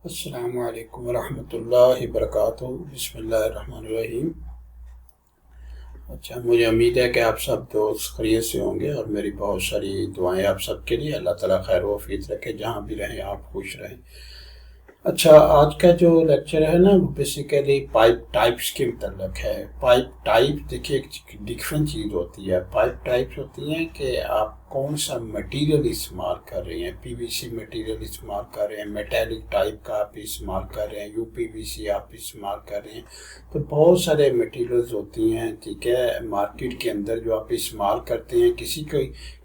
अस्सलामु अलैकुम वरहमतुल्लाहि वबरकातुहू। बिस्मिल्लाहिर्रहमानिर्रहीम। अच्छा, मुझे उम्मीद है कि आप सब दोस्त खैरियत से होंगे और मेरी बहुत सारी दुआएं आप सबके लिए। अल्लाह ताला खैर व आफियत रखे, जहाँ भी रहें आप खुश रहें। अच्छा, आज का जो लेक्चर है ना वो बेसिकली पाइप टाइप्स के मतलब है। पाइप टाइप देखिए एक डिफरेंट चीज़ होती है। पाइप टाइप्स होती हैं कि आप कौन सा मटेरियल इस्तेमाल कर रहे हैं। पीवीसी मटेरियल इस्तेमाल कर रहे हैं, मेटेलिक टाइप का आप इस्तेमाल कर रहे हैं, यूपीवीसी आप इस्तेमाल कर रहे हैं। तो बहुत सारे मटेरियल्स होती हैं, ठीक है, मार्केट के अंदर जो आप इस्तेमाल करते हैं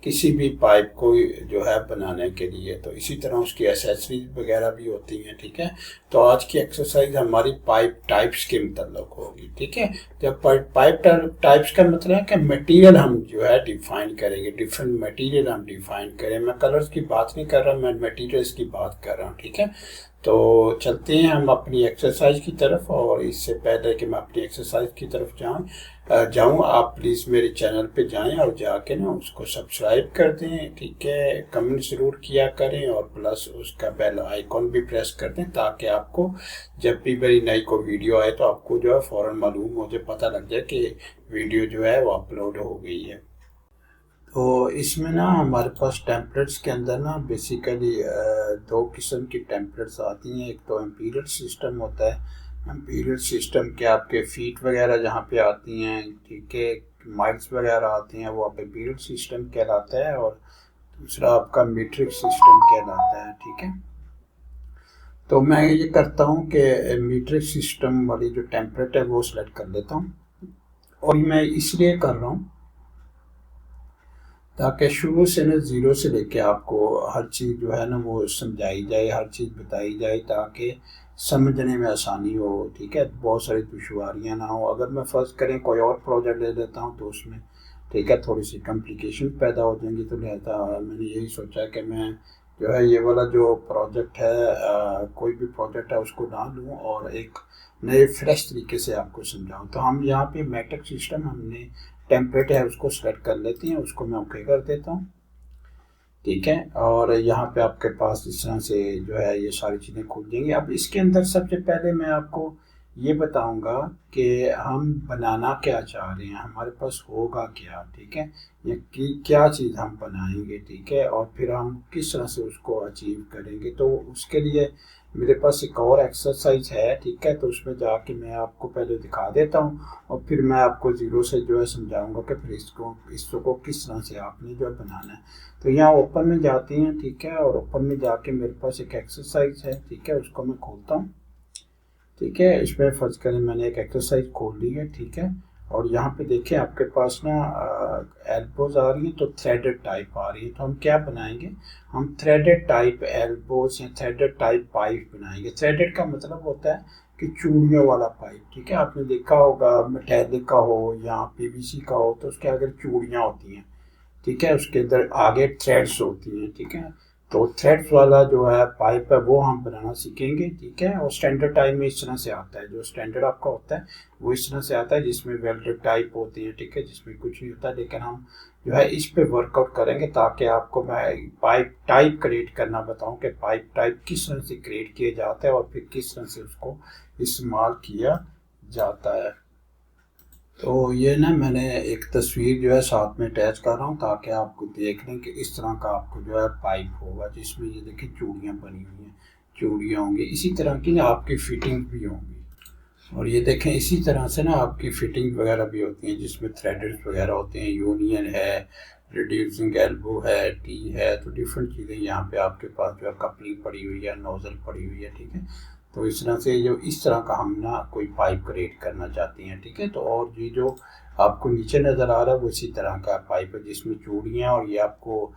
किसी भी पाइप को जो है बनाने के लिए। तो इसी तरह उसकी एसेसरीज वगैरह भी होती हैं, ठीक है। तो आज की एक्सरसाइज हमारी पाइप टाइप्स के मतलब होगी, ठीक है। जब पाइप टाइप्स का मतलब है कि मटेरियल हम जो है डिफाइन करेंगे, डिफरेंट मटेरियल हम डिफाइन करें। मैं कलर्स की बात नहीं कर रहा, मैं मटेरियल्स की बात कर रहा हूँ, ठीक है। तो चलते हैं हम अपनी एक्सरसाइज की तरफ। और इससे पहले कि मैं अपनी एक्सरसाइज की तरफ जाऊं, आप प्लीज़ मेरे चैनल पे जाएं और जाके ना उसको सब्सक्राइब कर दें, ठीक है। कमेंट ज़रूर किया करें और प्लस उसका बेल आइकॉन भी प्रेस कर दें, ताकि आपको जब भी मेरी नई कोई वीडियो आए तो आपको जो है फ़ौरन मालूम हो जाए, पता लग जाए कि वीडियो जो है वो अपलोड हो गई है। तो इसमें ना हमारे पास टेम्पलेट्स के अंदर ना बेसिकली दो किस्म की टेम्पलेट्स आती हैं। एक तो एम्पीरियल सिस्टम होता है। एम्पीरियल सिस्टम के आपके फीट वगैरह जहाँ पे आती हैं, ठीक है, माइल्स वगैरह आती हैं, वो आप एम्पीरियल सिस्टम कहलाता है। और दूसरा आपका मीट्रिक सिस्टम कहलाता है, ठीक है। तो मैं ये करता हूँ कि मीट्रिक सिस्टम वाली जो टेम्पलेट है वो सिलेक्ट कर लेता हूँ। और मैं इसलिए कर रहा हूँ ताकि शुरू से ना ज़ीरो से लेके आपको हर चीज़ जो है ना वो समझाई जाए, हर चीज़ बताई जाए, ताकि समझने में आसानी हो, ठीक है। बहुत सारी दुश्वारियाँ ना हो। अगर मैं फ़र्ज़ करें कोई और प्रोजेक्ट ले लेता हूँ तो उसमें, ठीक है, थोड़ी सी कॉम्प्लिकेशन पैदा हो जाएंगी। तो लिहाजा मैंने यही सोचा कि मैं जो है ये वाला जो प्रोजेक्ट है, कोई भी प्रोजेक्ट है उसको ना लूँ और एक नए फ्रेश तरीके से आपको समझाऊँ। तो हम यहाँ पे मैट्रिक सिस्टम हमने टेम्पलेट है उसको सेलेक्ट कर लेते हैं, उसको मैं ओके कर देता हूँ, ठीक है। और यहाँ पे आपके पास इस तरह से जो है ये सारी चीज़ें खुल जाएंगी। अब इसके अंदर सबसे पहले मैं आपको ये बताऊंगा कि हम बनाना क्या चाह रहे हैं, हमारे पास होगा क्या, ठीक है, या कि क्या चीज़ हम बनाएंगे, ठीक है, और फिर हम किस तरह से उसको अचीव करेंगे। तो उसके लिए मेरे पास एक और एक्सरसाइज है, ठीक है। तो उसमें जाके मैं आपको पहले दिखा देता हूँ और फिर मैं आपको ज़ीरो से जो है समझाऊंगा कि फिर इसको किस तरह से आपने जो है बनाना है। तो यहाँ ओपन में जाते हैं, ठीक है, और ओपन में जाके मेरे पास एक एक्सरसाइज है, ठीक है, उसको मैं खोलता हूँ, ठीक है। इसमें फर्ज करें मैंने एक एक्सरसाइज खोल ली है, ठीक है। और यहाँ पे देखें आपके पास ना एल्बोज आ रही है, तो थ्रेडेड टाइप आ रही है। तो हम क्या बनाएंगे, हम थ्रेडेड टाइप एल्बोज या थ्रेडेड टाइप पाइप बनाएंगे। थ्रेडेड का मतलब होता है कि चूड़ियों वाला पाइप, ठीक है। आपने देखा होगा मेटेलिक का हो या पीवीसी का हो तो उसके अगर चूड़ियाँ होती हैं, ठीक है, उसके अंदर आगे थ्रेड्स होती हैं, ठीक है। तो थ्रेड्स वाला जो है पाइप है वो हम बनाना सीखेंगे, ठीक है। और स्टैंडर्ड टाइप में इस तरह से आता है, जो स्टैंडर्ड आपका होता है वो इस तरह से आता है, जिसमें वेल्डेड टाइप होती है, ठीक है, जिसमें कुछ नहीं होता। लेकिन हम जो है इस पे वर्कआउट करेंगे ताकि आपको मैं पाइप टाइप क्रिएट करना बताऊं कि पाइप टाइप किस तरह से क्रिएट किया जाता है और फिर किस तरह से उसको इस्तेमाल किया जाता है। तो ये ना मैंने एक तस्वीर जो है साथ में अटैच कर रहा हूँ ताकि आपको देख लें कि इस तरह का आपको जो है पाइप होगा, जिसमें ये देखिए चूड़ियाँ बनी हुई हैं, चूड़ियाँ होंगी, इसी तरह की ना आपकी फिटिंग भी होंगी। और ये देखें इसी तरह से ना आपकी फिटिंग वगैरह भी होती हैं, जिसमें थ्रेडेड वगैरह होते हैं, यूनियन है, रिड्यूसिंग एल्बो है, टी है। तो डिफरेंट चीज़ें यहाँ पे आपके पास जो है कपलिंग पड़ी हुई है, नोजल पड़ी हुई है, ठीक है। तो इस तरह से जो इस तरह का हम ना कोई पाइप क्रिएट करना चाहते हैं, ठीक है। तो और ये जो आपको नीचे नज़र आ रहा है वो इसी तरह का पाइप है, जिसमें चूड़ियाँ, और ये आपको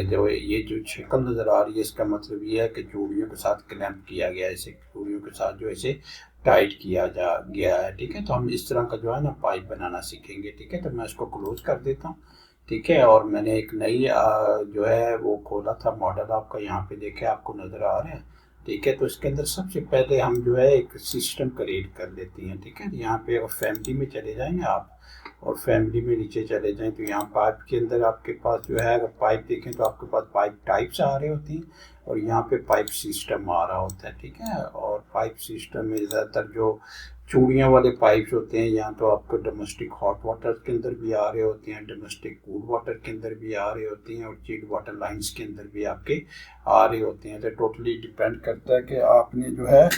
जो ये जो शक्ल नज़र आ रही है इसका मतलब ये है कि चूड़ियों के साथ क्लैंप किया गया है, इसे चूड़ियों के साथ जो इसे टाइट किया जा गया है, ठीक है। तो हम इस तरह का जो है ना पाइप बनाना सीखेंगे, ठीक है। तो मैं इसको क्लोज कर देता हूँ, ठीक है। और मैंने एक नई जो है वो खोला था मॉडल, आपका यहाँ पे देखे आपको नज़र आ रहा है, ठीक है। तो इसके अंदर सबसे पहले हम जो है एक सिस्टम क्रिएट कर लेते हैं, ठीक है। यहाँ पे अगर फैमिली में चले जाएंगे आप और फैमिली में नीचे चले जाएं तो यहाँ पाइप के अंदर आपके पास जो है, अगर पाइप देखें तो आपके पास पाइप टाइप्स आ रहे होती हैं और यहाँ पे पाइप सिस्टम आ रहा होता है, ठीक है। और पाइप सिस्टम में ज़्यादातर जो चूड़ियाँ वाले पाइप्स होते हैं, यहाँ तो आपको डोमेस्टिक हॉट वाटर के अंदर भी आ रहे होते हैं, डोमेस्टिक कूल वाटर के अंदर भी आ रहे होते हैं और चिल्ड वाटर लाइंस के अंदर भी आपके आ रहे होते हैं। तो टोटली डिपेंड करता है कि आपने जो है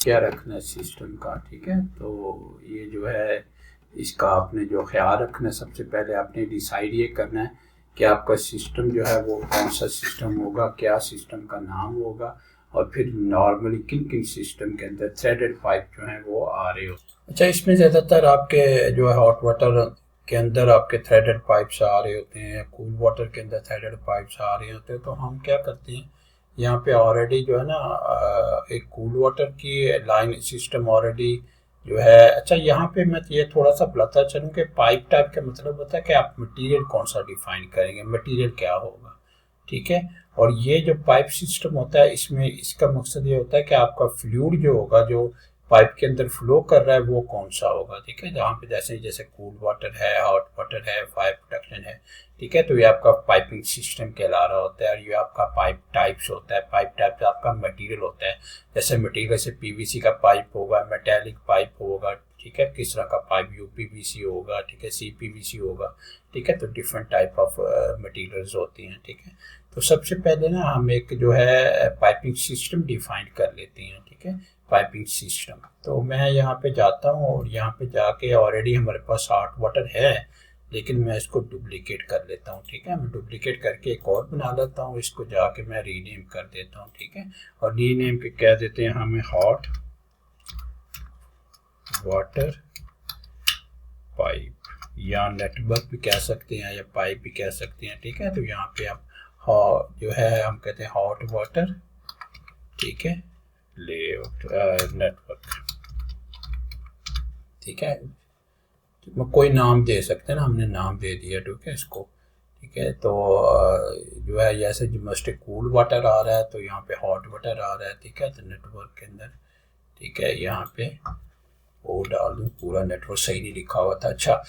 क्या रखना है सिस्टम का, ठीक है। तो ये जो है इसका आपने जो ख्याल रखना है, सबसे पहले आपने डिसाइड ये करना है कि आपका सिस्टम जो है वो कौन सा सिस्टम होगा, क्या सिस्टम का नाम होगा और फिर नॉर्मली किन किन सिस्टम के अंदर थ्रेडेड पाइप जो हैं वो आ रहे हो। अच्छा, इसमें ज़्यादातर आपके जो है हॉट वाटर के अंदर आपके थ्रेडेड पाइप्स आ रहे होते हैं या कूल वाटर के अंदर थ्रेडेड पाइप्स आ रहे होते हैं। तो हम क्या करते हैं, यहाँ पे ऑलरेडी जो है ना एक कूल वाटर की लाइन सिस्टम ऑलरेडी जो है। अच्छा, यहाँ पे मैं ये थोड़ा सा बताता चलूँ कि पाइप टाइप का मतलब होता है कि आप मटेरियल कौन सा डिफाइन करेंगे, मटेरियल क्या होगा, ठीक है। और ये जो पाइप सिस्टम होता है इसमें इसका मकसद ये होता है कि आपका फ्लूइड जो होगा, जो पाइप के अंदर फ्लो कर रहा है वो कौन सा होगा, ठीक है। जहाँ पे जैसे जैसे कूल वाटर है, हॉट वाटर है, फायर प्रोटेक्शन है, ठीक है। तो ये आपका पाइपिंग सिस्टम कहला रहा होता है और ये आपका पाइप टाइप्स होता है। पाइप टाइप आपका मटेरियल होता है, जैसे मटेरियल से पीवीसी का पाइप होगा, मेटेलिक पाइप होगा, ठीक है। किस तरह का पाइप, यूपीवीसी होगा, ठीक है, सीपीवीसी होगा, ठीक है। तो डिफरेंट टाइप ऑफ मटेरियल्स होती हैं, ठीक है। तो सबसे पहले ना हम एक जो है पाइपिंग सिस्टम डिफाइन कर लेते हैं, ठीक है। पाइपिंग सिस्टम, तो मैं यहाँ पे जाता हूँ और यहाँ पे जाके ऑलरेडी हमारे पास हॉट वाटर है लेकिन मैं इसको डुप्लीकेट कर लेता हूँ, ठीक है। मैं डुप्लीकेट करके एक और बना लेता हूँ, इसको जाके मैं रीनेम कर देता हूँ, ठीक है। और रीनेम के कह देते हैं हमें हॉट वाटर पाइप या नेटवर्क भी कह सकते हैं या पाइप भी कह सकते हैं, ठीक है। तो यहाँ पे आप जो है हम कहते हैं हॉट वाटर, ठीक है, लेआउट नेटवर्क, ठीक है। तो कोई नाम दे सकते हैं ना, हमने नाम दे दिया, ठीक है इसको, ठीक है। तो जो है जैसे डोमेस्टिक कूल वाटर आ रहा है तो यहाँ पे हॉट वाटर आ रहा है, ठीक है। तो नेटवर्क के अंदर, ठीक है, यहाँ पे वो डाल दूँ, पूरा नेटवर्क सही नहीं लिखा हुआ था। अच्छा,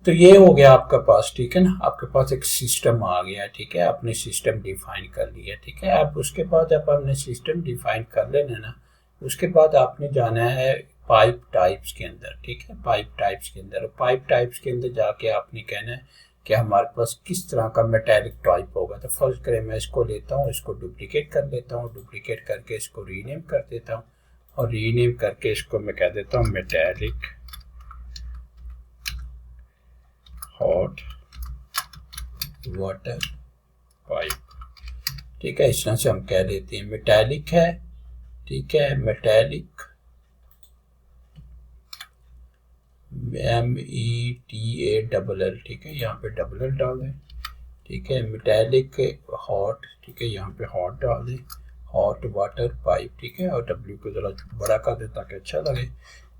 तो ये हो गया आपका पास, ठीक है ना, आपके पास एक सिस्टम आ गया, ठीक है। आपने सिस्टम डिफाइन कर लिया, ठीक है। अब उसके बाद जब आपने सिस्टम डिफाइन कर लेना ना, उसके बाद आपने जाना है पाइप टाइप्स के अंदर, ठीक है। पाइप टाइप्स के अंदर, पाइप टाइप्स के अंदर जाके आपने कहना है कि हमारे पास किस तरह का मेटेलिक टाइप होगा। तो फर्स्ट करें मैं इसको लेता हूँ, इसको डुप्लीकेट कर लेता हूँ, डुप्लीकेट करके इसको रीनेम कर देता हूँ और रीनेम करके इसको मैं कह देता हूँ मेटेलिक हॉट वाटर पाइप, ठीक है। इस तरह से हम कह देते हैं मेटेलिक है, ठीक है, मेटेलिक METALL, ठीक है, यहाँ पे डबल एल डाल दें, ठीक है। मेटेलिक हॉट, ठीक है, यहाँ पे हॉट डाल दें, हॉट वाटर पाइप, ठीक है। और डब्ल्यू को ज़रा बड़ा कर दें ताकि अच्छा लगे,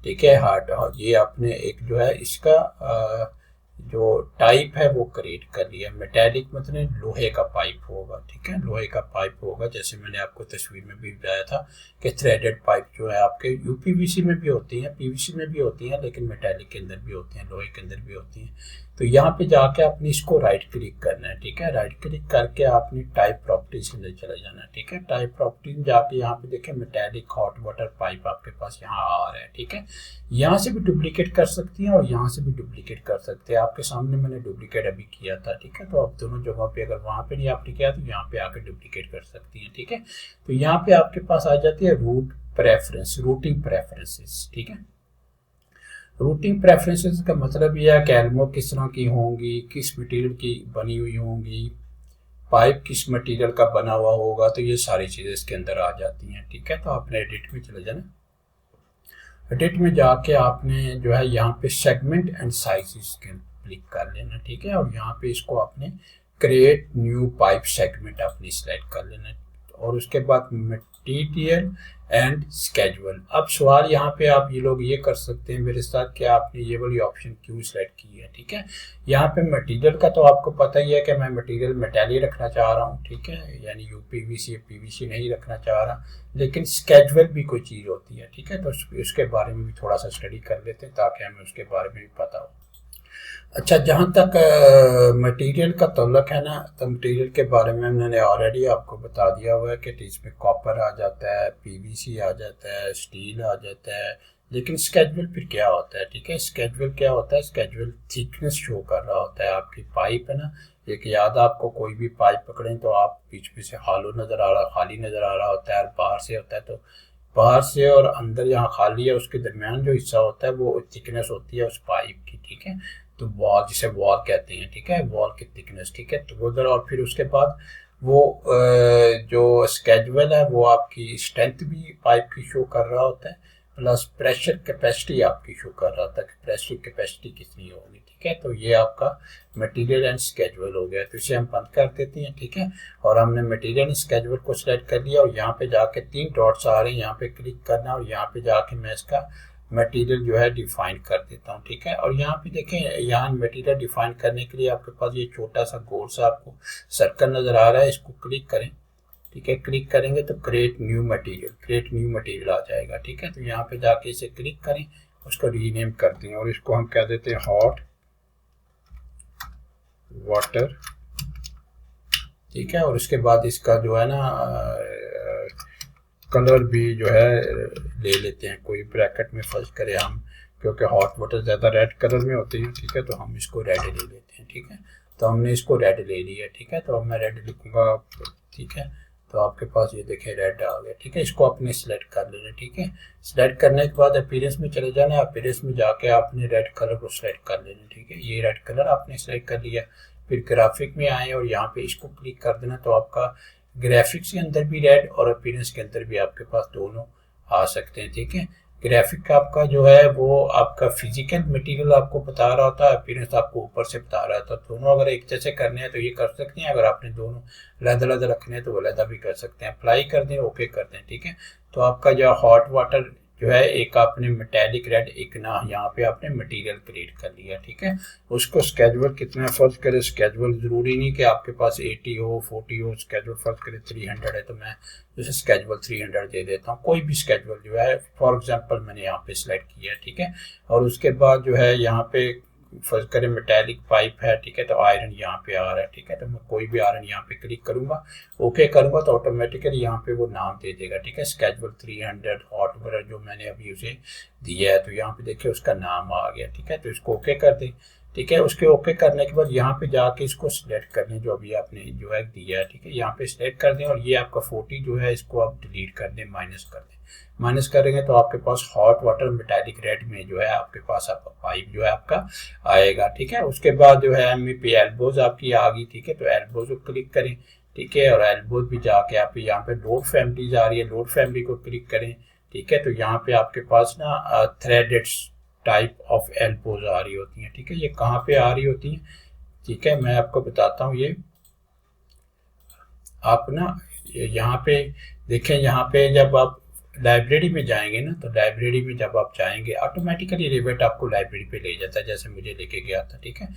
ठीक है। हॉट, ये आपने एक जो है इसका जो टाइप है वो क्रिएट कर लिया। मेटेलिक मतलब लोहे का पाइप होगा, ठीक है, लोहे का पाइप होगा। जैसे मैंने आपको तस्वीर में भी बताया था कि थ्रेडेड पाइप जो है आपके यूपीवीसी में भी होती हैं, पीवीसी में भी होती हैं, लेकिन मेटेलिक के अंदर भी होती हैं, लोहे के अंदर भी होती हैं। तो यहाँ पे जाके आपने इसको राइट क्लिक करना है, ठीक है। राइट क्लिक करके आपने टाइप प्रॉपर्टीज के अंदर चले जाना है, ठीक है। टाइप प्रॉपर्टीज जाके यहाँ पे देखें मेटेलिक हॉट वाटर पाइप आपके पास यहाँ आ रहा है, ठीक है। यहाँ से भी डुप्लीकेट कर सकती हैं और यहाँ से भी डुप्लीकेट कर सकते हैं। आपके सामने मैंने डुप्लीकेट अभी किया था, ठीक है। तो आप दोनों जगह पे, अगर वहाँ पे नहीं आपने किया तो यहाँ पे आकर डुप्लीकेट कर सकती हैं, ठीक है। तो यहाँ पे आपके पास आ जाती है रूट प्रेफरेंस, रूटिंग प्रेफरेंसेस, ठीक है। रूटिंग प्रेफरेंसेस का मतलब यह है कि एल्मो किस तरह की होंगी, किस मटेरियल की बनी हुई होंगी, पाइप किस मटेरियल का बना हुआ होगा, तो ये सारी चीज़ें इसके अंदर आ जाती हैं, ठीक है। तो आपने एडिट में चले जाना, एडिट में जाके आपने जो है यहाँ पे सेगमेंट एंड साइजेस के क्लिक कर लेना, ठीक है। और यहाँ पे इसको आपने क्रिएट न्यू पाइप सेगमेंट अपनी सिलेक्ट कर लेना और उसके बाद TTL एंड स्केजुअल। अब सवाल यहाँ पे आप ये लोग ये कर सकते हैं मेरे साथ कि आपने ये वाली ऑप्शन क्यों सेलेक्ट की है, ठीक है। यहाँ पे मटेरियल का तो आपको पता ही है कि मैं मटेरियल मेटालिक रखना चाह रहा हूँ, ठीक है, यानी UPVC या PVC नहीं रखना चाह रहा, लेकिन स्केजुअल भी कोई चीज़ होती है, ठीक है। तो उसके बारे में भी थोड़ा सा स्टडी कर लेते हैं ताकि हमें उसके बारे में भी पता हो। अच्छा, जहाँ तक मटेरियल का तल्लक है ना, तो मटेरियल के बारे में मैंने ऑलरेडी आपको बता दिया हुआ है कि इसमें कॉपर आ जाता है, PVC आ जाता है, स्टील आ जाता है, लेकिन स्केजुअल फिर क्या होता है, ठीक है। स्केजुअल क्या होता है, स्केजुअल थिकनेस शो कर रहा होता है। आपकी पाइप है ना, एक याद आपको कोई भी पाइप पकड़ें तो आप बीच में से खाली नज़र आ रहा होता है, और बाहर से होता है, तो बाहर से और अंदर जहाँ खाली है उसके दरमियान जो हिस्सा होता है वो थिकनेस होती है उस पाइप की, ठीक है। तो वॉल, जिसे वॉल कहते हैं, ठीक है, वॉल की थिकनेस, ठीक है। तो उधर, और फिर उसके बाद वो जो स्केजुअल है वो आपकी स्ट्रेंथ भी पाइप की शो कर रहा होता है, प्लस प्रेशर कैपेसिटी आपकी शो कर रहा था कि प्रेशर कैपेसिटी कितनी होगी, ठीक है। तो ये आपका मटेरियल एंड स्केजुअल हो गया। तो इसे हम बंद कर देते हैं, ठीक है। और हमने मटेरियल एंड स्केजुअल को सिलेक्ट कर लिया, और यहाँ पे जाके 3 डॉट्स आ रहे हैं, यहाँ पे क्लिक करना, और यहाँ पे जाके मैं इसका मटेरियल जो है डिफाइन कर देता हूँ, ठीक है। और यहाँ पे देखें, यहाँ मटेरियल डिफाइन करने के लिए आपके पास ये छोटा सा गोल सा आपको सर्कल नज़र आ रहा है, इसको क्लिक करें, ठीक है। क्लिक करेंगे तो क्रिएट न्यू मटेरियल आ जाएगा, ठीक है। तो यहाँ पे जाके इसे क्लिक करें, उसको रीनेम कर दें, और इसको हम कह देते हैं हॉट वाटर, ठीक है। और उसके बाद इसका जो है ना कलर भी जो है ले लेते हैं, कोई ब्रैकेट में फर्ज करें हम, क्योंकि हॉट वाटर ज़्यादा रेड कलर में होती है, ठीक है। तो हम इसको रेड ले लेते हैं, ठीक है। तो हमने इसको रेड ले लिया, ठीक है। तो अब मैं रेड लिखूँगा, ठीक है। तो आपके पास ये देखें रेड आ गया, ठीक है। इसको आपने सिलेक्ट कर लेना, ठीक है। सिलेक्ट करने के बाद अपीयरेंस में चले जाना, अपीयरेंस में जाके आपने रेड कलर को सिलेक्ट कर लेना, ठीक है। ये रेड कलर आपने सिलेक्ट कर लिया, फिर ग्राफिक में आए और यहाँ पे इसको क्लिक कर देना, तो आपका ग्राफिक्स के अंदर भी रेड और अपीयरेंस के अंदर भी आपके पास दोनों आ सकते हैं, ठीक है। ग्राफिक का आपका जो है वो आपका फिजिकल मटेरियल आपको बता रहा होता है, अपीयरेंस आपको ऊपर से बता रहा था। दोनों अगर एक जैसे करने हैं तो ये कर सकते हैं, अगर आपने दोनों अलग-अलग रखने हैं तो वो अलग भी कर सकते हैं। अप्लाई कर दें, ओके कर दें, ठीक है। तो आपका जो हॉट वाटर जो है, एक आपने मेटालिक रेड, एक ना यहाँ पे आपने मटेरियल क्रिएट कर लिया, ठीक है। उसको स्केजुअल कितना फर्ज करें, स्केजुअल ज़रूरी नहीं कि आपके पास 80 हो 40 हो, स्केजुअल फर्ज करें 300 है तो मैं जैसे स्केजुअल 300 दे देता हूँ। कोई भी स्केजुअल जो है, फॉर एग्जांपल मैंने यहाँ पे सिलेक्ट किया, ठीक है। और उसके बाद जो है यहाँ पे फर्ज करें मेटालिक पाइप है, ठीक है। तो आयरन यहाँ पे आ रहा है, ठीक है। तो मैं कोई भी आयरन यहाँ पे क्लिक करूंगा, ओके करूंगा, तो ऑटोमेटिकली यहाँ पे वो नाम दे देगा, ठीक है। स्केजुअल 300 हॉट वाटर जो मैंने अभी उसे दिया है, तो यहाँ पे देखिए उसका नाम आ गया, ठीक है। तो इसको ओके कर दें, ठीक है। उसके ओके करने के बाद यहाँ पे जाके इसको सिलेक्ट कर लें जो अभी आपने जो है दिया है, ठीक है। यहाँ पे सिलेक्ट कर दें, और ये आपका 40 जो है इसको आप डिलीट कर दें, माइनस कर दें। माइनस करेंगे तो आपके पास हॉट वाटर मेटालिक रेड में जो है आपके पास आपका पाइप जो है आपका आएगा, ठीक है। उसके बाद जो है एमईपी एल्बोज आपकी आ गई, ठीक है। तो एल्बोज को क्लिक करें, ठीक है। और एल्बोज भी जाके आप यहाँ पे लोड फैमिलीज आ रही है, लोड फैमिली को क्लिक करें, ठीक है। तो यहाँ पे आपके पास ना थ्रेडेड टाइप ऑफ एल्बोज आ रही होती हैं, ठीक है। ये कहाँ पे आ रही होती हैं, ठीक है, मैं आपको बताता हूँ। ये आप ना यहाँ पे देखें, यहाँ पे जब आप लाइब्रेरी में जाएंगे ना, तो लाइब्रेरी में जब आप जाएंगे ऑटोमेटिकली रिवेट आपको लाइब्रेरी पे ले जाता है, जैसे मुझे लेके गया था, ठीक है।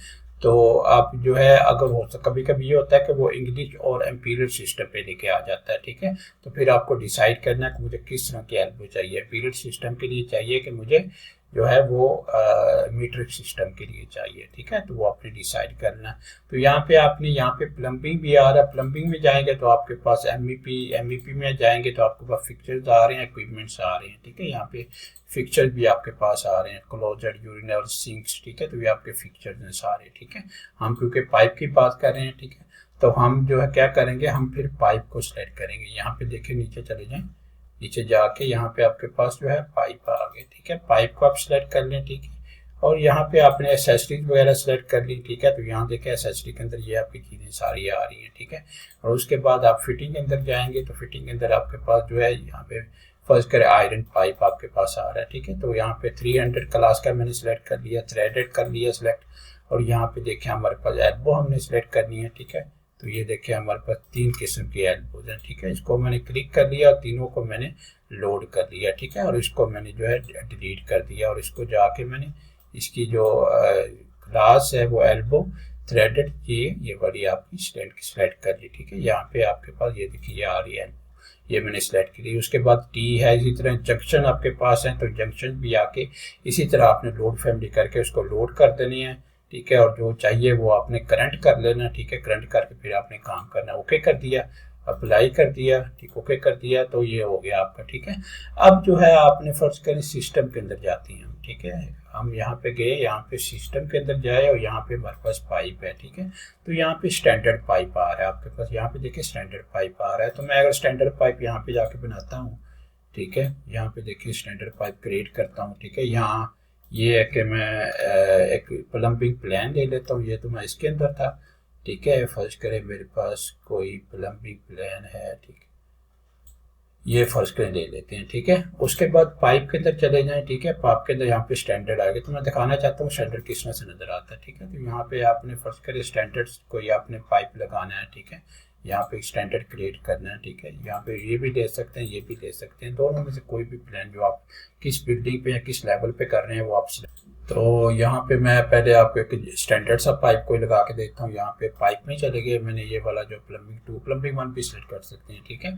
तो आप जो है अगर हो सकता, कभी कभी ये होता है कि वो इंग्लिश और एम्पीरियल सिस्टम पे लेके आ जाता है, ठीक है। तो फिर आपको डिसाइड करना है कि मुझे किस तरह की एल्बो चाहिए। एम्पीरियल सिस्टम के लिए चाहिए कि मुझे जो है वो मीट्रिक सिस्टम के लिए चाहिए, ठीक है। तो वो आपने डिसाइड करना। तो यहाँ पे आपने यहाँ पे प्लम्बिंग भी आ रहा है, प्लम्बिंग में जाएंगे तो आपके पास एमईपी में जाएंगे तो आपके पास फिक्चर्स आ रहे हैं, इक्विपमेंट्स आ रहे हैं, ठीक है। यहाँ पे फिक्चर भी आपके पास आ रहे हैं, क्लोजर, यूरिनल, सिंक्स, ठीक है। तो ये आपके फिक्चर्स हैं सारे, ठीक है। हम क्योंकि पाइप की बात कर रहे हैं, ठीक है, तो हम जो है क्या करेंगे, हम फिर पाइप को सिलेक्ट करेंगे। यहाँ पे देखिए नीचे चले जाएं, नीचे जाके यहाँ पे आपके पास जो है पाइप आ गए, ठीक है। पाइप को आप सिलेक्ट कर लें, ठीक है। और यहाँ पे आपने एसेसरीज वगैरह सेलेक्ट कर ली, ठीक है। तो यहाँ देखें एसेसरी के अंदर ये आपकी चीज़ें सारी आ रही हैं, ठीक है। और उसके बाद आप फिटिंग के अंदर जाएंगे तो फिटिंग के अंदर आपके पास जो है यहाँ पे फर्स्ट करें आयरन पाइप आपके पास आ रहा है, ठीक है। तो यहाँ पे 300 क्लास का मैंने सिलेक्ट कर लिया, थ्रेडेड कर लिया सिलेक्ट। और यहाँ पे देखें हमारे पास एल्बो हमने सिलेक्ट करनी है, ठीक है। तो ये देखिए हमारे पास 3 किस्म के एल्बोज हैं, ठीक है। इसको मैंने क्लिक कर लिया और तीनों को मैंने लोड कर लिया, ठीक है। और इसको मैंने जो है डिलीट कर दिया और इसको जाके मैंने इसकी जो क्लास है वो एल्बो थ्रेडेड ये वाली आपकी सेलेक्ट कर ली, ठीक है। यहाँ पे आपके पास ये देखिए ये आ रही है, ये मैंने सेलेक्ट की। उसके बाद टी है, इसी तरह जंक्शन आपके पास है तो जंक्शन भी आके इसी तरह आपने लोड फैमिली करके उसको लोड कर देनी है, ठीक है। और जो चाहिए वो आपने करंट कर लेना, ठीक है। करंट करके फिर आपने काम करना, ओके कर दिया, अप्लाई कर दिया, ठीक, ओके कर दिया, तो ये हो गया आपका, ठीक है। अब जो है आपने फर्ज करें सिस्टम के अंदर जाती हैं, ठीक है। हम यहाँ पे गए, यहाँ पे सिस्टम के अंदर जाए और यहाँ पे हमारे पास पाइप है, ठीक है। तो यहाँ पे स्टैंडर्ड पाइप आ रहा है आपके पास, यहाँ पे देखिए स्टैंडर्ड पाइप आ रहा है। तो मैं अगर स्टैंडर्ड पाइप यहाँ पे जाके बनाता हूँ, ठीक है, यहाँ पे देखिए स्टैंडर्ड पाइप क्रिएट करता हूँ, ठीक है। यहाँ ये है कि मैं एक प्लम्बिंग प्लान ले लेता हूँ, ये तो मैं इसके अंदर था, ठीक है। फर्ज करें मेरे पास कोई प्लम्बिंग प्लान है, ठीक है, ये फर्स्ट करें ले लेते हैं, ठीक है। उसके बाद पाइप के अंदर चले जाएं, ठीक है। पाइप के अंदर यहाँ पे स्टैंडर्ड आ गया, तो मैं दिखाना चाहता हूँ स्टैंडर्ड किस तरह से नजर आता है, ठीक है। तो यहाँ पे आपने फर्स्ट करें स्टैंडर्ड कोई आपने पाइप लगाना है, ठीक है। यहाँ पे स्टैंडर्ड क्रिएट करना है, ठीक है। यहाँ पे ये भी ले सकते हैं, ये भी ले सकते हैं, दोनों में से कोई भी प्लान जो आप किस बिल्डिंग पे या किस लेवल पे कर रहे हैं वो आप। तो यहाँ पे मैं पहले आपको एक स्टैंडर्ड सा पाइप कोई लगा के देखता हूँ। यहाँ पे पाइप में चले गए, मैंने ये वाला जो प्लम्बिंग 2 प्लम्बिंग 1 भी सिलेक्ट कर सकते हैं, ठीक है।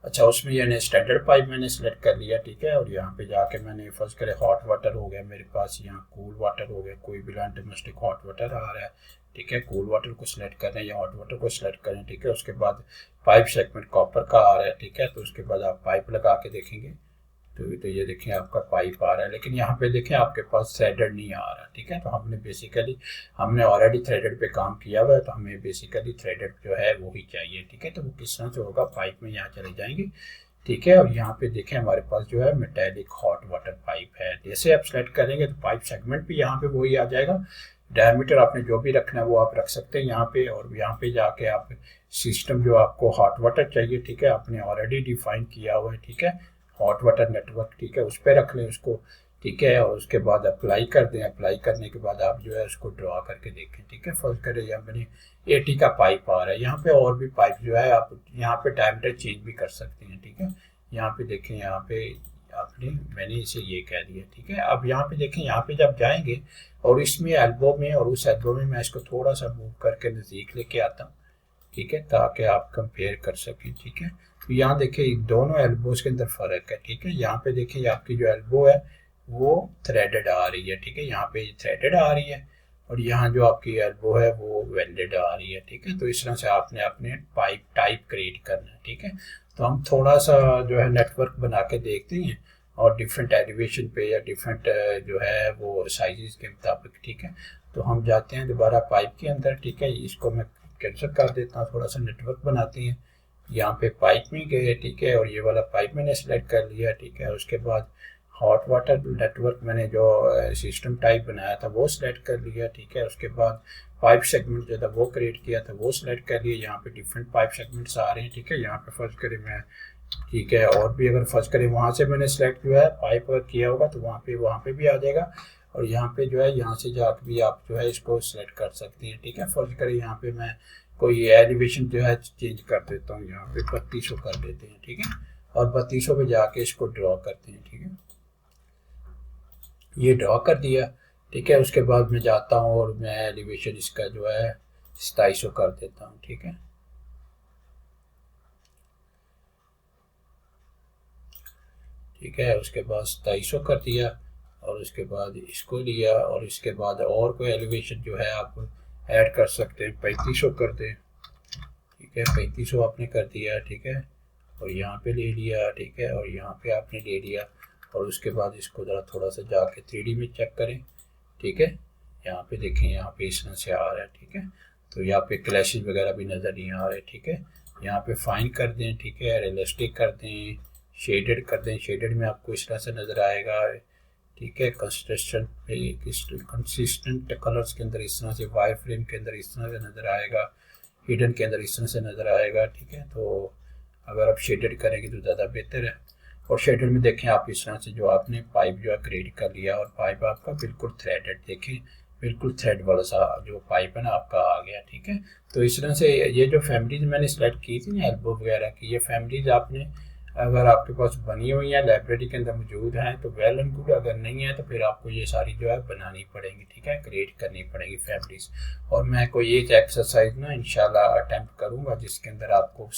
अच्छा, उसमें यानी स्टैंडर्ड पाइप मैंने सेलेक्ट कर लिया, ठीक है। और यहाँ पे जाके मैंने फर्स्ट करे हॉट वाटर हो गया मेरे पास, यहाँ कूल वाटर हो गया, कोई भी डोमेस्टिक हॉट वाटर आ रहा है, ठीक है। कूल वाटर को सिलेक्ट करें या हॉट वाटर को सिलेक्ट करें, ठीक है। उसके बाद पाइप सेगमेंट कॉपर का आ रहा है, ठीक है। तो उसके बाद आप पाइप लगा के देखेंगे तो ये देखें आपका पाइप आ रहा है, लेकिन यहाँ पे देखें आपके पास थ्रेडेड नहीं आ रहा, ठीक है। तो हमने ऑलरेडी थ्रेडेड पे काम किया हुआ है, तो हमें बेसिकली थ्रेडेड जो है वो ही चाहिए, ठीक है। तो वो किस तरह से होगा, पाइप में यहाँ चले जाएंगे, ठीक है। और यहाँ पे देखें हमारे पास जो है मेटेलिक हॉट वाटर पाइप है। जैसे आप सेलेक्ट करेंगे तो पाइप सेगमेंट भी यहाँ पे वही आ जाएगा, डायमीटर आपने जो भी रखना है वो आप रख सकते हैं यहाँ पे। और यहाँ पे जाके आप सिस्टम जो आपको हॉट वाटर चाहिए, ठीक है, आपने ऑलरेडी डिफाइन किया हुआ है, ठीक है, हॉट वाटर नेटवर्क, ठीक है, उस पर रख लें उसको, ठीक है। और उसके बाद अप्लाई कर दें, अप्लाई करने के बाद आप जो है उसको ड्रॉ करके देखें, ठीक है। फर्स्ट करें यहाँ मैंने 80 का पाइप आ रहा है, यहाँ पे और भी पाइप जो है आप यहाँ पे डायमीटर चेंज भी कर सकते हैं, ठीक है। यहाँ पे देखें, यहाँ पे मैंने इसे ये कह दिया, ठीक है। अब यहाँ पे देखें, यहाँ पे जब जाएंगे और इसमें एल्बो में और उस एल्बो में मैं इसको थोड़ा सा मूव करके नज़दीक लेके आता हूँ, ठीक है, ताकि आप कंपेयर कर सकें, ठीक है। तो यहाँ देखिए दोनों एल्बोज के अंदर फ़र्क है, ठीक है। यहाँ पे देखिए आपकी जो एल्बो है वो थ्रेडेड आ रही है, ठीक है, यहाँ पे थ्रेडेड आ रही है। और यहाँ जो आपकी एल्बो है वो वेल्डेड आ रही है, ठीक है। तो इस तरह से आपने अपने पाइप टाइप क्रिएट करना है, ठीक है। तो हम थोड़ा सा जो है नेटवर्क बना के देखते हैं और डिफरेंट एलिवेशन पे या डिफरेंट जो है वो साइजेस के मुताबिक, ठीक है। तो हम जाते हैं दोबारा पाइप के अंदर, ठीक है। इसको मैं कैंसिल कर देता हूँ, थोड़ा सा नेटवर्क बनाते हैं। यहाँ पे पाइप में गए, ठीक है, और ये वाला पाइप मैंने सेलेक्ट कर लिया, ठीक है। उसके बाद हॉट वाटर नेटवर्क मैंने जो सिस्टम टाइप बनाया था वो सिलेक्ट कर लिया, ठीक है। उसके बाद पाइप सेगमेंट जो था वो क्रिएट किया था वो सिलेक्ट कर लिया। यहाँ पे डिफरेंट पाइप सेगमेंट्स आ रहे हैं, ठीक है। यहाँ पे फर्ज करें मैं, ठीक है, और भी अगर फर्ज करें वहाँ से मैंने सेलेक्ट जो है पाइप अगर किया होगा तो वहाँ पे भी आ जाएगा। और यहाँ पे जो है यहाँ से जाकर भी आप जो है इसको सिलेक्ट कर सकते हैं, ठीक है। फर्ज करें यहाँ पे मैं कोई एलिवेशन जो है चेंज कर देता हूँ, यहाँ पे 3200 कर देते हैं, ठीक है। और 3200 पे जाके इसको ड्रॉ करते हैं, ठीक है। ये ड्रॉ कर दिया, ठीक है। उसके बाद मैं जाता हूँ और मैं एलिवेशन इसका जो है 2700 कर देता हूँ, ठीक है। ठीक है, उसके बाद 2700 कर दिया और उसके बाद इसको लिया और इसके बाद और कोई एलिवेशन जो है आप ऐड कर सकते हैं, 3500 कर दें, ठीक है। 3500 आपने कर दिया, ठीक है, और यहाँ पे ले लिया, ठीक है, और यहाँ पे आपने ले लिया। और उसके बाद इसको ज़रा थोड़ा सा जाके 3D में चेक करें, ठीक है। यहाँ पे देखें, यहाँ पे इस तरह से आ रहा है, ठीक है। तो यहाँ पे क्लैशेस वगैरह भी नज़र नहीं आ रहे, ठीक है। यहाँ पे फाइन कर दें, ठीक है, रियलिस्टिक कर दें, शेडेड कर दें। शेडेड में आपको इस तरह से नज़र आएगा, ठीक है। कंसिस्टेंट कलर्स के अंदर इस तरह से, वायर फ्रेम के अंदर इस तरह से नज़र आएगा, हिडन के अंदर इस तरह से नज़र आएगा, ठीक है। तो अगर आप शेडेड करेंगे तो ज़्यादा बेहतर है। और शेडेड में देखें आप इस तरह से जो आपने पाइप जो है क्रिएट कर लिया और पाइप आपका बिल्कुल थ्रेडेड, देखें बिल्कुल थ्रेड वाला सा जो पाइप है ना आपका आ गया, ठीक है। तो इस तरह से ये जो फैमिलीज मैंने सेलेक्ट की थी ना एल्बो वगैरह की, ये फैमिलीज आपने अगर आपके पास बनी हुई है लाइब्रेरी के अंदर मौजूद हैं तो वेल एंड गुड, अगर नहीं है तो फिर आपको ये सारी जो है बनानी पड़ेंगी, ठीक है, क्रिएट करनी पड़ेगी फैमिलीज। और मैं कोई एक एक्सरसाइज ना इंशाल्लाह अटेम्प्ट करूँगा जिसके अंदर आपको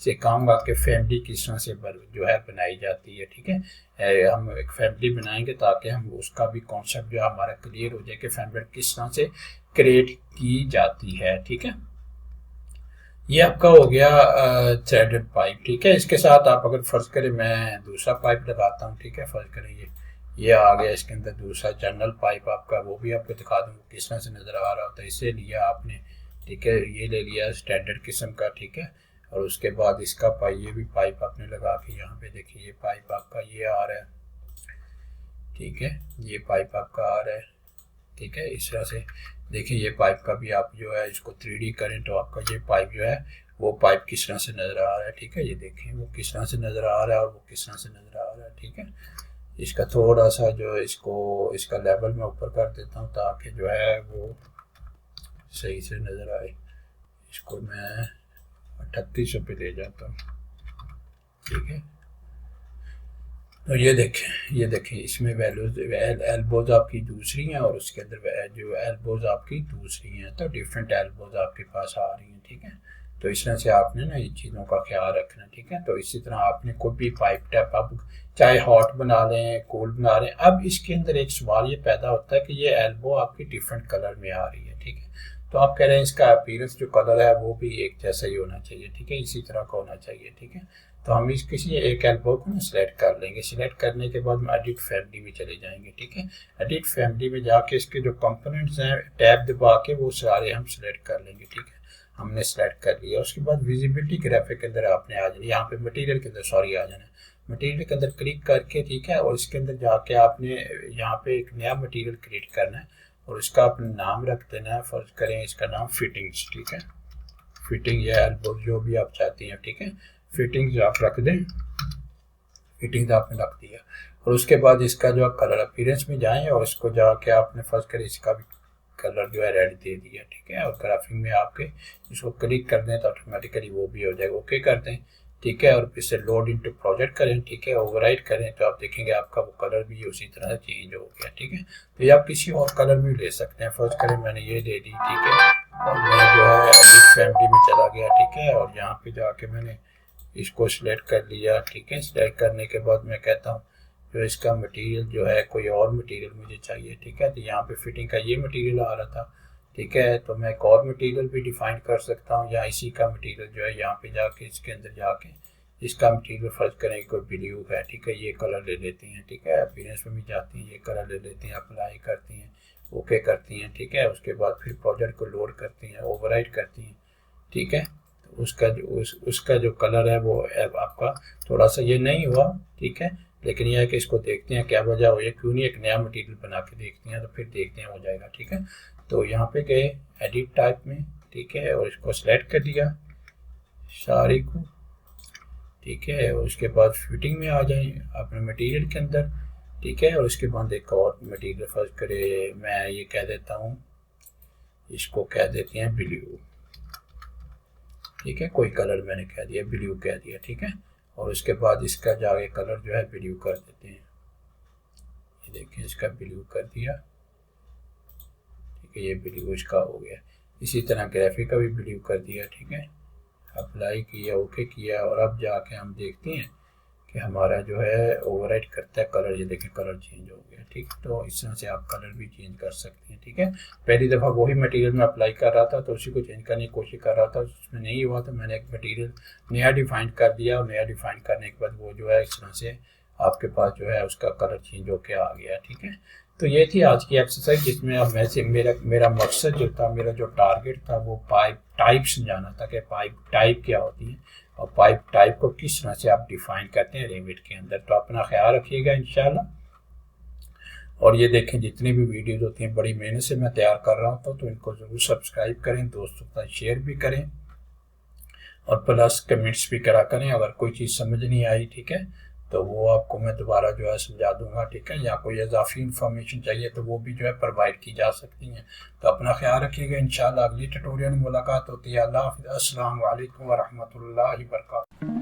सिखाऊंगा कि फैमिली किस तरह से जो है बनाई जाती है, ठीक है। हम एक फैमिली बनाएंगे ताकि हम उसका भी कॉन्सेप्ट जो हमारा क्लियर हो जाए कि फैमिली किस तरह से क्रिएट की जाती है, ठीक है। ये आपका हो गया थ्रेडेड पाइप, ठीक है। इसके साथ आप अगर फर्ज करें मैं दूसरा पाइप लगाता हूँ, ठीक है, फर्ज करें ये आ गया इसके अंदर दूसरा जनरल पाइप आपका, वो भी आपको दिखा दूँ किस तरह से नज़र आ रहा होता है। इसे लिया आपने, ठीक है, ये ले लिया स्टैंडर्ड किस्म का, ठीक है। और उसके बाद इसका पाइप, ये भी पाइप आपने लगा के यहाँ पे देखिए ये पाइप आपका ये आ रहा है, ठीक है, ये पाइप आपका आ रहा है, ठीक है। इस तरह से देखिए ये पाइप का भी आप जो है इसको 3D करें तो आपका ये पाइप जो है वो पाइप किस तरह से नज़र आ रहा है, ठीक है। ये देखें वो किस तरह से नज़र आ रहा है और वो किस तरह से नज़र आ रहा है, ठीक है। इसका थोड़ा सा जो इसका लेवल मैं ऊपर कर देता हूँ ताकि जो है वो सही से नज़र आए। इसको मैं 3800 पे ले जाता हूँ, ठीक है। तो ये देखें इसमें वैल्यूज एल्बोज आपकी दूसरी हैं और उसके अंदर जो एल्बोज आपकी दूसरी हैं, तो डिफरेंट एल्बोज आपके पास आ रही हैं, ठीक है। तो इस तरह से आपने ना इन चीज़ों का ख्याल रखना, ठीक है। तो इसी तरह आपने कोई भी पाइप टैप आप चाहे हॉट बना लें कोल्ड बना लें, अब इसके अंदर एक सवाल ये पैदा होता है कि ये एल्बो आपकी डिफरेंट कलर में आ रही है, ठीक है। तो आप कह रहे हैं इसका अपीयरेंस जो कलर है वो भी एक जैसा ही होना चाहिए, ठीक है, इसी तरह का होना चाहिए, ठीक है। तो हम इस किसी एक एल्बो को ना सिलेक्ट कर लेंगे। सिलेक्ट करने के बाद हम एडिट फैमिली में चले जाएंगे, ठीक है। एडिट फैमिली में जाके इसके जो कंपोनेंट्स हैं टैब दबा के वो सारे हम सिलेक्ट कर लेंगे, ठीक है। हमने सेलेक्ट कर लिया। उसके बाद विजिबिलिटी ग्राफिक के अंदर आपने आ जाना, यहाँ पे मटेरियल के अंदर सॉरी आ जाना, मटेरियल के अंदर क्लिक करके, ठीक है। और इसके अंदर जाके आपने यहाँ पे एक नया मटेरियल क्रिएट करना है और इसका अपना नाम रख देना है। फर्ज करें इसका नाम फिटिंग्स, ठीक है, फिटिंग या एल्बो जो भी आप चाहती हैं, ठीक है, फिटिंग्स आप रख दें, फिटिंग्स आपने रख दिया। और उसके बाद इसका जो कलर अपीयरेंस में जाएं और इसको जाके आपने फर्स्ट करें इसका भी कलर जो है रेड दे दिया, ठीक है। और ग्राफिंग में आपके इसको क्लिक कर दें तो ऑटोमेटिकली वो भी हो जाएगा, ओके कर दें, ठीक है। और फिर से लोड इनटू प्रोजेक्ट करें, ठीक है, ओवरराइट करें तो आप देखेंगे आपका वो कलर भी उसी तरह से चेंज हो गया, ठीक है। तो ये आप किसी और कलर में ले सकते हैं। फर्स्ट करें मैंने ये ले ली, ठीक है, और मैं जो है एडिट फैमिली में चला गया, ठीक है। और यहाँ पे जाके मैंने इसको सिलेक्ट कर लिया, ठीक है। सिलेक्ट करने के बाद मैं कहता हूँ जो इसका मटेरियल जो है कोई और मटेरियल मुझे चाहिए, ठीक है। तो यहाँ पे फिटिंग का ये मटेरियल आ रहा था, ठीक है। तो मैं एक और मटेरियल भी डिफाइन कर सकता हूँ या इसी का मटेरियल जो है यहाँ पे जाके इसके अंदर जाके इसका मटेरियल फर्ज करें कोई ब्लू है, ठीक है, ये कलर ले लेती हैं, ठीक है। अपीयरेंस में भी जाती हैं, ये कलर ले लेती हैं, अप्लाई करती हैं, ओके करती हैं, ठीक है। उसके बाद फिर प्रोजेक्ट को लोड करती हैं, ओवरराइट करती हैं, ठीक है। तो उसका जो कलर है वो आपका थोड़ा सा ये नहीं हुआ, ठीक है, लेकिन यह है कि इसको देखते हैं क्या वजह हो, या क्यों नहीं एक नया मटेरियल बना के देखते हैं, तो फिर देखते हैं हो जाएगा, ठीक है। तो यहाँ पे गए एडिट टाइप में, ठीक है, और इसको सेलेक्ट कर दिया सारी को, ठीक है। और उसके बाद फिटिंग में आ जाए अपने मटेरियल के अंदर, ठीक है। और उसके बाद एक और मटेरियल फर्ज करे मैं ये कह देता हूँ, इसको कह देते हैं ब्लू, ठीक है, कोई कलर मैंने कह दिया ब्लू कह दिया, ठीक है। और उसके बाद इसका जाके कलर जो है ब्लू कर देते हैं, ये देखिए इसका ब्लू कर दिया, ठीक है, ये ब्लू इसका हो गया। इसी तरह ग्राफिक का भी ब्लू कर दिया, ठीक है, अप्लाई किया, ओके किया। और अब जाके हम देखते हैं कि हमारा जो है ओवरराइट करता है कलर, ये देखें कलर चेंज हो गया, ठीक है। तो इस तरह से आप कलर भी चेंज कर सकते हैं, ठीक है। पहली दफ़ा वही मटेरियल में अप्लाई कर रहा था तो उसी को चेंज करने की कोशिश कर रहा था, उसमें नहीं हुआ तो मैंने एक मटेरियल नया डिफाइन कर दिया और नया डिफाइन करने के बाद वो जो है इस तरह से आपके पास जो है उसका कलर चेंज होकर आ गया, ठीक है। तो ये थी आज की एक्सरसाइज जिसमें अब मैं से मेरा मकसद जो था, मेरा जो टारगेट था वो पाइप टाइप समझाना था कि पाइप टाइप क्या होती है और पाइप टाइप को किस तरह से आप डिफाइन करते हैं रेविट के अंदर। तो अपना ख्याल रखिएगा इंशाल्लाह। और ये देखें जितनी भी वीडियोज होती हैं बड़ी मेहनत से मैं तैयार कर रहा होता हूँ, तो इनको ज़रूर सब्सक्राइब करें, दोस्तों के साथ शेयर भी करें और प्लस कमेंट्स भी करा करें अगर कोई चीज़ समझ नहीं आई, ठीक है। तो वो आपको मैं दोबारा जो है समझा दूंगा, ठीक है। या कोई इजाफी इंफॉर्मेशन चाहिए तो वो भी जो है प्रोवाइड की जा सकती हैं। तो अपना ख्याल रखिएगा, इंशाल्लाह अगली ट्यूटोरियल में मुलाकात होती है। अल्लाह हाफ़िज़, अस्सलाम वालेकुम व रहमतुल्लाहि व बरकातहू।